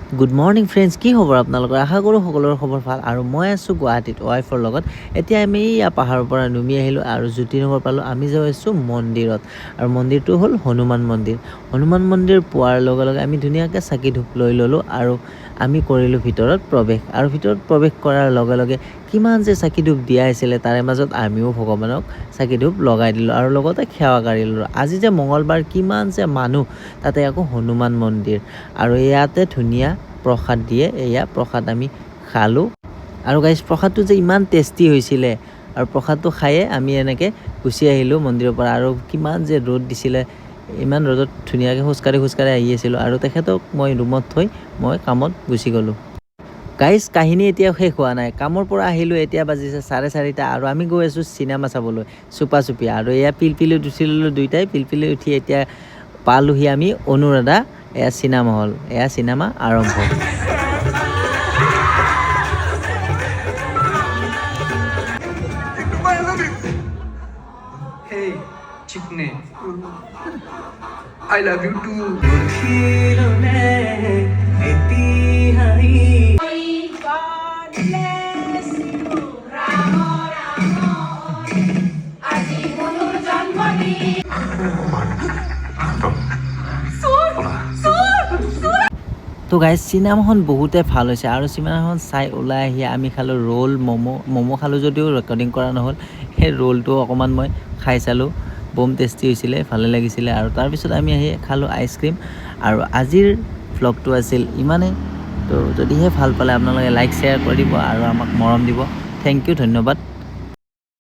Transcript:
Good morning friends, কি খবৰ আপোনালোকৰ? আশা কৰোঁ সকলোৰে খবৰ ভাল। আৰু মই আছোঁ গুৱাহাটীত ৱাইফৰ লগত। এতিয়া আমি ইয়াৰ পাহাৰৰ পৰা নামি আহিলোঁ আৰু জ্যোতিনগৰ পালোঁ। আমি যাই আছোঁ মন্দিৰত, আৰু মন্দিৰটো হ'ল হনুমান মন্দিৰ। হনুমান মন্দিৰ পোৱাৰ লগে লগে আমি ধুনীয়াকৈ চাকি ধূপ লৈ ল'লোঁ আৰু আমি কৰিলোঁ ভিতৰত প্ৰৱেশ। আৰু ভিতৰত প্ৰৱেশ কৰাৰ লগে লগে কিমান যে চাকি ধূপ দিয়া হৈছিলে, তাৰে মাজত আমিও ভগৱানক চাকি ধূপ লগাই দিলোঁ আৰু লগতে সেৱা কাঢ়ি ল'লোঁ। আজি যে মঙলবাৰ, কিমান যে মানুহ, তাতে আকৌ হনুমান মন্দিৰ, আৰু ইয়াতে ধুনীয়া প্ৰসাদ দিয়ে। এয়া প্ৰসাদ আমি খালোঁ। আৰু গাইজ, প্ৰসাদটো যে ইমান টেষ্টি হৈছিলে, আৰু প্ৰসাদটো খায়ে আমি এনেকৈ গুচি আহিলোঁ মন্দিৰৰ পৰা। আৰু কিমান যে ৰ'দ দিছিলে, ইমান ৰ'দত ধুনীয়াকৈ খোজকাঢ়ি আহি আছিলোঁ। আৰু তেখেতক মই ৰুমত থৈ মই কামত গুচি গ'লোঁ। গাইজ, কাহিনী এতিয়াও শেষ হোৱা নাই। কামৰ পৰা আহিলোঁ, এতিয়া বাজিছে 4:30, আৰু আমি গৈ আছোঁ চিনেমা চাবলৈ, চুপা চুপি। আৰু এয়া পিলপিলিত উঠি ল'লোঁ দুইটাই। পিলপিলি উঠি এতিয়া পালোহি আমি অনুৰাধা। এয়া চিনেমা হল, এয়া চিনেমা আৰম্ভ। Hey, Chikne. I love you too. তো গাইজ, চিনেমাখন বহুতে ভাল হৈছে। আৰু চিনেমাখন চাই ওলাই আহি আমি খালোঁ ৰোল, ম'ম' খালোঁ যদিও ৰেকৰ্ডিং কৰা নহ'ল। সেই ৰোলটো অকণমান মই খাই চালোঁ, বম টেষ্টি হৈছিলে, ভালে লাগিছিলে। আৰু তাৰপিছত আমি আহি খালোঁ আইচক্ৰীম। আৰু আজিৰ ভ্লগটো আছিল ইমানেই। তো যদিহে ভাল পালে আপোনালোকে লাইক শ্বেয়াৰ কৰি দিব আৰু আমাক মৰম দিব। থেংক ইউ, ধন্যবাদ।